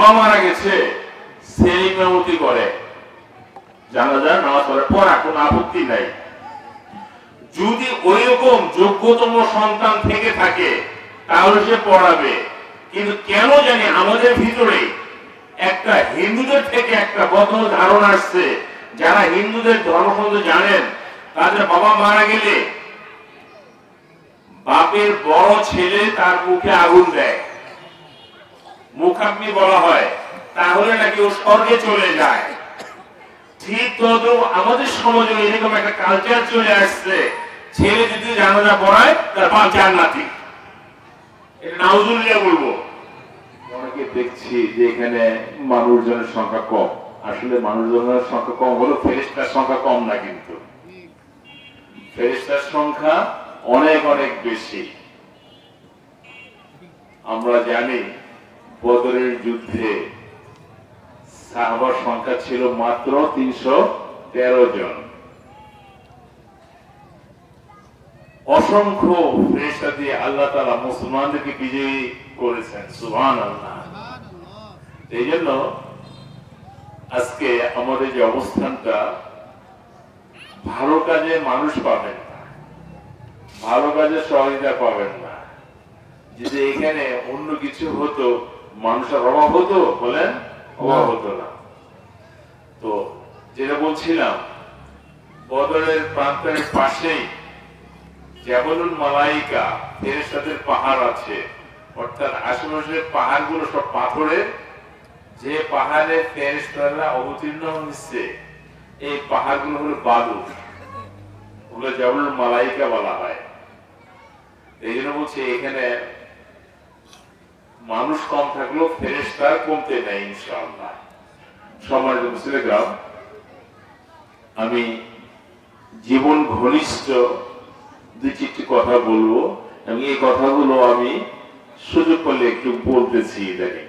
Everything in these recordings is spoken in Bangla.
বাবা মারা গেছে, ছেলে ইমামতি করে, জানাজার নামাজ পড়া কোনো আপত্তি নাই। যদি ওইরকম যোগ্যতম সন্তান থেকে থাকে তাহলে সে পড়াবে। কিন্তু কেন জানি আমাদের ভিতরে একটা হিন্দুদের থেকে একটা বদল ধারণা আসছে, যারা হিন্দুদের ধর্মগ্রন্থ জানেন তাদের বাবা মারা গেলে বাপের বড় ছেলে তার মুখে আগুন দেয়, মুখাগ্নি বলা হয়, তাহলে নাকি ও স্বর্গে চলে যায়। ঠিক তদ্রুপ আমাদের সমাজে এরকম একটা কালচার চলে আসছে, ছেলে যদি জানাজা পড়ায় তার বাপ জান্নাতি। এটা নাউজুবিল্লাহ বলবো। অনেকে দেখছি যে এখানে মানুষজনের সংখ্যা কম, আসলে মানুষজনের সংখ্যা কম হলো, ফেরেশতার সংখ্যা কম না, কিন্তু ফেরেশতার সংখ্যা অনেক অনেক বেশি। আমরা জানি বদরের যুদ্ধে সাহাবার সংখ্যা ছিল মাত্র 313 জন। অসংখ্য ফেরেশতা দিয়ে আল্লাহ তাআলা মুসলমানদেরকে বিজয়ী করেছেন, সুবহানাল্লাহ। এই জন্য আজকে আমাদের যে অবস্থানটা, ভালো কাজে মানুষ পাবেন না, ভালো কাজে সহযোগিতা পাবেন না। যদি এখানে অন্য কিছু হতো, মানুষের অভাব হতো, বলেন অভাব হতো না। তো যেটা বলছিলাম, বদরের প্রান্তরের পাশেই জাবালুল মালাইকা ফেরেশতাদের পাহাড় আছে, অর্থাৎ আশেপাশের পাহাড়গুলো সব পাথরের। যে পাহাড়ে ফেরেশতারা অবতীর্ণ হচ্ছে এই পাহাড়গুলো হলো বালুর, ওগুলো জাবালুল মালাইকা বলা হয়। এই জন্য বলছি এখানে মানুষ কম থাকলেও ফেরেশতা কমতে নেই ইনশাআল্লাহ। সম্মানিত মুসলিম, আমি জীবন ঘনিষ্ঠ দুই চারটি কথা বলবো, এবং এই কথাগুলো আমি সুযোগ পেলে একটু বলতেছি দেখেন।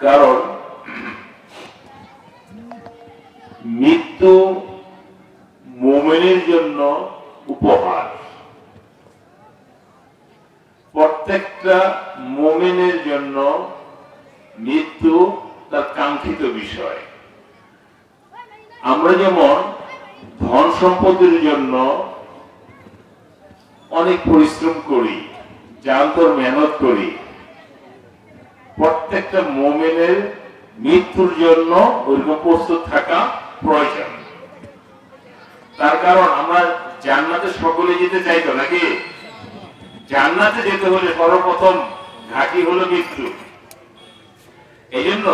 কারণ মৃত্যু মুমিনের জন্য উপহার, প্রত্যেকটা মুমিনের জন্য মৃত্যু তার কাঙ্ক্ষিত বিষয়। আমরা যেমন ধন সম্পদের জন্য অনেক পরিশ্রম করি, জানতর মেহনত করি, প্রত্যেকটা মুমিনের মৃত্যুর জন্য ওইরকম প্রস্তুত থাকা প্রয়োজন। তার কারণ আমরা জান্নাতে সকলে যেতে চাইতো নাকি? জান্নাতে যেতে হলে সর্বপ্রথম ঘাঁটি হলো মৃত্যু। এই জন্য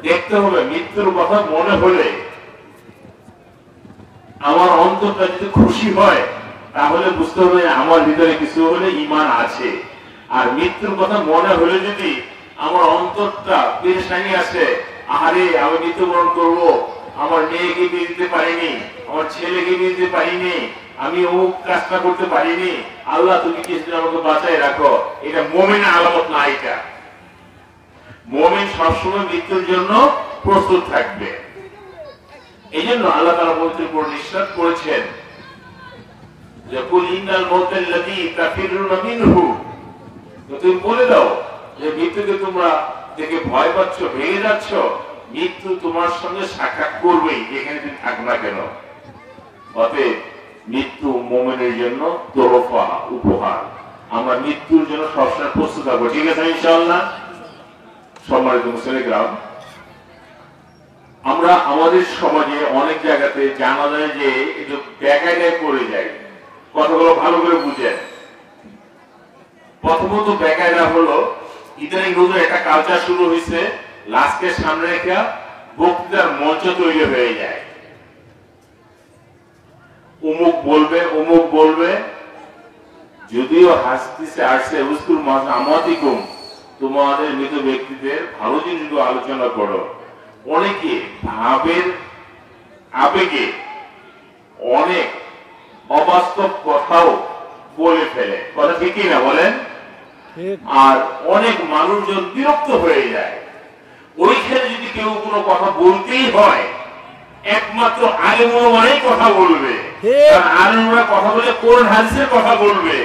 দেখতে হবে মৃত্যুর কথা মনে হলে আমার অন্তরটা যদি খুশি হয়, তাহলে বুঝতে হবে আমার ভিতরে কিছু হলে ঈমান আছে। আর মৃত্যুর কথা মনে হলে যদি আমার অন্তরটা পেরেশানি আছে, আরে আমি মৃত্যুবরণ করব, আমার মেয়েকে বিয়ে দিতে পারিনি, আমার ছেলেকে বিয়ে দিতে পারিনি, আমি অমুক কাজটা করতে পারিনি, আল্লাহ তুমি কিছুদিন আমাকে বাঁচাই রাখো, এটা মুমিনের আলামত না। এটা মুমিন সবসময় মৃত্যুর জন্য প্রস্তুত থাকবে। এই জন্য আল্লাহ তাআলা পবিত্র কোরআনে নিশ্চিত করেছেন যে কুল ইন্নাল মাউতাল্লাযী তাফিরুনা মিনহু, তুমি বলে দাও যে মৃত্যুকে তোমরা দেখে ভয় পাচ্ছ, ভেঙে যাচ্ছ, মৃত্যু তোমার সঙ্গে সাক্ষাৎ করবেই যেখানে তুমি থাকো না কেন। অতএব মৃত্যু মুমিনের জন্য তোহফা, উপহার। আমরা মৃত্যুর জন্য সবসময় প্রস্তুত থাকবো, ঠিক আছে ইনশাআল্লাহ। সম্মানিত মুসলিম, আমরা আমাদের সমাজে অনেক জায়গাতে জানা যায় যে একটু বেকায়দায় পড়ে যায়। কথাগুলো ভালো করে বুঝেন। প্রথমত বেকায়দা হলো ইদানিং নতুন একটা কালচার শুরু হয়েছে, লাশকে সামনে রেখে বক্তৃতার মঞ্চ তৈরি হয়ে যায়। অমুক বলবে, অমুক বলবে, যদিও হাসতেছে আসছে উস্কুর মাস আমাতিকুম, তোমাদের মৃত ব্যক্তিদের ভালো জিনিসগুলো আলোচনা করো। অনেকে ভাবের আবেগে অনেক অবাস্তব কথাও বলে ফেলে, কথা ঠিকই না বলেন? আর অনেক মানুষজন বিরক্ত হয়ে যায়। ওইখানে যদি কেউ কোনো কথা বলতেই হয়, একমাত্র আলেমরাই কথা বলবে। কারণ আলেমরা কথা বলে কোরআন হাদিসের কথা বলবে,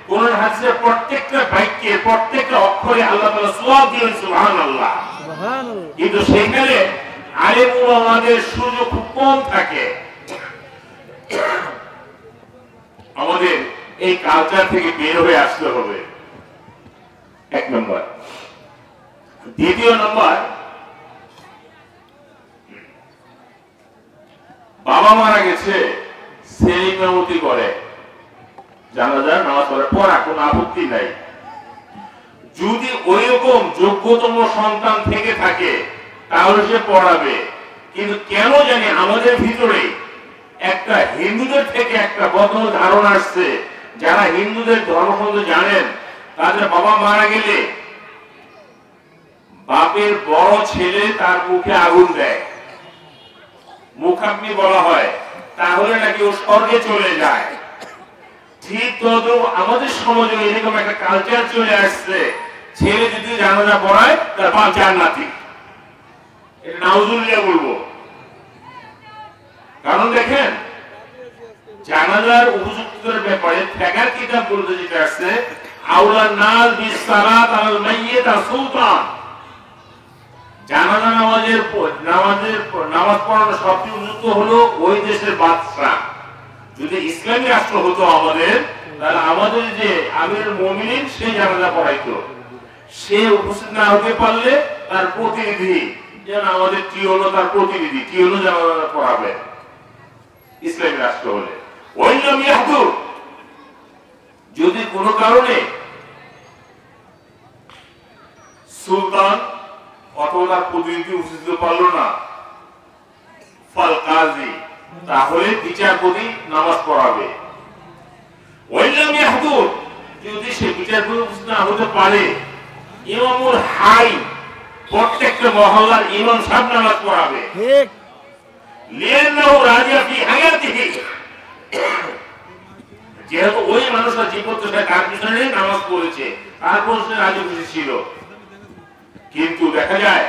কোরআন হাদিসের প্রত্যেকটা বাক্যে প্রত্যেকটা অক্ষরে আল্লাহ তাআলা সওয়াব দিয়েছেন, সুবহানাল্লাহ। কিন্তু সেখানে আলেম ওলামাদের সুযোগ খুব কম থাকে। আমাদের এই কালচার থেকে বের হয়ে আসতে হবে, এক নম্বর। দ্বিতীয় নম্বর, বাবা মারা গেছে, ছেলে ইমামতি করে, জানাজার নামাজ পড়া কোনো আপত্তি নাই। যদি ওই রকম যোগ্যতম সন্তান থেকে থাকে তাহলে সে পড়াবে। কিন্তু কেন জানি আমাদের ভিতরে একটা হিন্দুদের থেকে একটা বদল ধারণা আসছে। যারা হিন্দুদের ধর্মগ্রন্থ জানেন, তাদের বাবা মারা গেলে বাপের বড় ছেলে তার মুখে আগুন দেয়, মুখাগ্নি বলা হয়, তাহলে নাকি ও স্বর্গে চলে যায়। ঠিক তদ্রুপ আমাদের সমাজে এরকম একটা কালচার চলে আসছে, ছেলে যদি জানাজা পড়ায় তার বাপ জান্নাতি। এটা নাউজুবিল্লাহ বলবো। কারণ দেখেন, জানাজার উপযুক্ততার ব্যাপারে ফিকহের কিতাব বলতে যেটা আসছে, আউলান নাস বিসসালাত আলাল মাইয়িত সুলতান। জানাজা নামাজ পড়ানো সবচেয়ে উপযুক্ত হলো ওই দেশের বাদশা। যদি ইসলামী রাষ্ট্র হতো আমাদের, তাহলে আমাদের যে আমিরুল মুমিনিন সে জানাজা পড়াইতো। সে উপস্থিত না হতে পারলে তার প্রতিনিধি, যেন আমাদের কি হলো তার প্রতিনিধি, কি হলো জানাজা পড়াবে ইসলামী রাষ্ট্র হলে। ওয়াইলাম ইয়াহদুর, যদি কোনো কারণে সুলতান অথবা তার প্রতিনিধি উপস্থিত পারলো না, ফাল কাজী, তাহলে বিচারপতি নামাজ পড়াবে। ওয়াইলাম ইয়াহদুর, যদি সে বিচারপতি উপস্থিত না হতে পারে, ইমামুল হাই, প্রত্যেকটা মহল্লার ইমাম সাহেব নামাজ পড়াবে। ঠিক, লিয়ান্নাহু রাজিয়া ফি হায়াতিহি, যেহেতু ওই মানুষটা জীবদ্দশায় তার পিছনে নামাজ পড়েছে, তারপর সে রাজি খুশি ছিল। কিন্তু দেখা যায়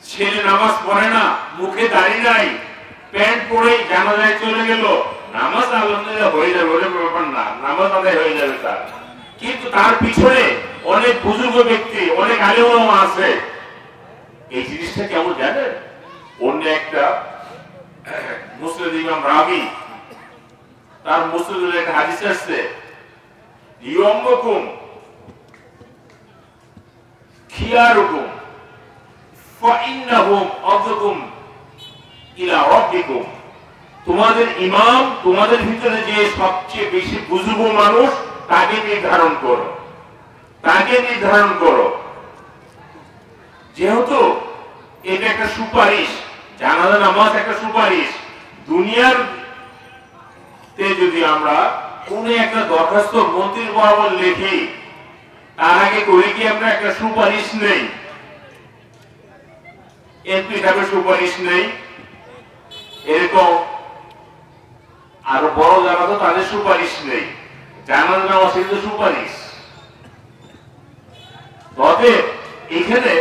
ছেলে নামাজ পড়ে না, মুখে দাড়ি নাই, প্যান্ট পরেই জানাজায় চলে গেল, নামাজ আলহামদুলিল্লাহ হয়ে যাবে, ওরে ব্যাপার না, নামাজ আদায় হয়ে যাবে তার। কিন্তু তার পিছনে অনেক বুজুর্গ ব্যক্তি, অনেক আলেম ওলামা আছে। এই জিনিসটা কেমন জানেন? অন্য একটা মুসলিম ইমাম রাবি, তার মুসলিমের একটা হাদিস আসছে, ইয়ম্মকুম খিয়ারুকুম ফাইন্নাহুম আযকুম ইলা রাব্বিকুম। তোমাদের ইমাম, তোমাদের ভিতরে যে সবচেয়ে বেশি বুজুর্গ মানুষ, তাকে নির্ধারণ করো, তাকে নির্ধারণ করো। যেহেতু এটা একটা সুপারিশ, জানাজা নামাজ একটা সুপারিশ। দুনিয়ার তে যদি আমরা কোন একটা দরখাস্ত মন্ত্রীর বরাবর লিখি, তার আগে করে কি আমরা একটা সুপারিশ নেই? এমপি সাহেবের সুপারিশ নেই, এরকম আরো বড় যারা তো তাদের সুপারিশ নেই। জানাজা নামাজ কিন্তু সুপারিশ। তবে এখানে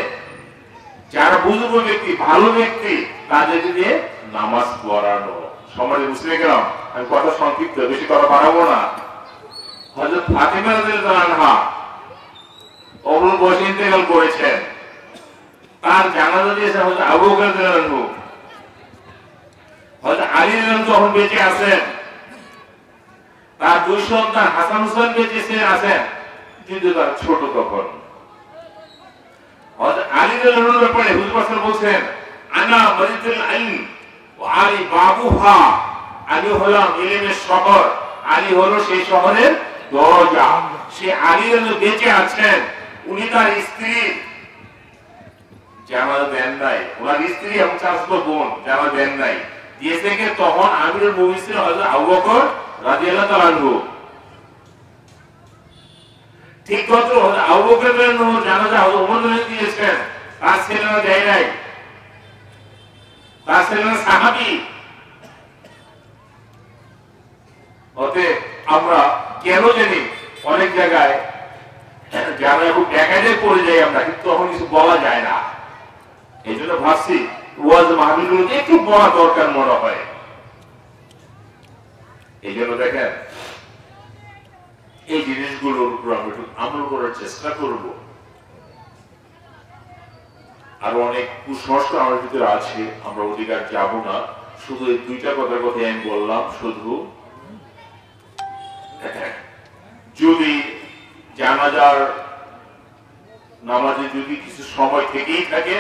যারা বুজুর্গ ব্যক্তি, ভালো ব্যক্তি, তাদেরকে দিয়ে নামাজ পড়ানো। সমাজে বুঝতে গেলাম, আমি কথা সংক্ষিপ্ত, বেশি কথা বাড়াবো না। হযরত ফাতিমা রাদিয়াল্লাহু আনহা অল্প বয়সে ইন্তেকাল করেছেন, তার জানাজা দিয়েছে হযরত আবু বকর রাদিয়াল্লাহু আনহু। হযরত আলী রাদিয়াল্লাহু আনহু যখন বেঁচে আছেন, তার দুই সন্তান হাসান হুসাইন বেঁচে আছেন, কিন্তু তার ছোট তখন। হযরত আলী রাদিয়াল্লাহু আনহুর ব্যাপারে হুজুর পাক বলছেন, আনা মারিতুল ইলম ওয়া আলী বাবুহা, আলী হলাম ইলমের শহর, আলী হলো সেই শহরের দরজা। সে আলী রাদিয়াল্লাহু বেঁচে আছেন, উনি তার স্ত্রী জানাজা দেন নাই, ওনার স্ত্রী এবং চাচাতো বোন জানাজা দেন নাই, দিয়েছে কে? তখন আমিরুল মুমিনিন হযরত আবু বকর রাদিয়াল্লাহু তাআলা আনহু। ঠিক তত আবু বকর রাদিয়াল্লাহু আনহু জানাজা হযরত ওমর রাদিয়াল্লাহু দিয়েছেন, তার ছেলেরা দেয় নাই, তার ছেলেরা সাহাবী। অতএব আমরা কেন জানি অনেক জায়গায় যারা খুব ব্যাকাজে পড়ে যাই আমরা, কিন্তু তখন কিছু বলা যায় না। এই জন্য ভাবছি ওয়াজ মাহফিলগুলোতে একটু বলা দরকার মনে হয়। এই জন্য দেখেন এই জিনিসগুলোর উপর আমরা একটু আমল করার চেষ্টা করব। আরো অনেক কুসংস্কার আমাদের ভিতরে আছে, আমরা অধিকার যাব না। শুধু এই দুইটা কথার কথা আমি বললাম। শুধু যদি জানাজার নামাজে যদি কিছু সময় থেকেই থাকে,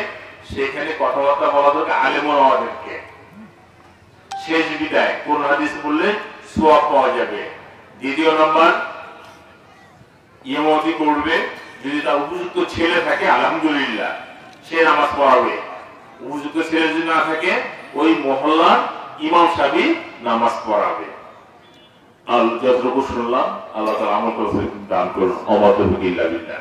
সেখানে কথাবার্তা বলা দরকার আলেম ওলামাদেরকে। সে যদি দেয় কোন হাদিস বললে সওয়াব পাওয়া যাবে। দ্বিতীয় নম্বর, ইমামতি করবে, যদি তার উপযুক্ত ছেলে থাকে আলহামদুলিল্লাহ সে নামাজ পড়াবে। উপযুক্ত ছেলে যদি না থাকে ওই মহল্লার ইমাম সাহেব নামাজ পড়াবে। যতটুকু শুনলাম আল্লাহ তাআলা আমল করে দান করুন। ওয়া মা তাওফীক ইল্লা বিল্লাহ।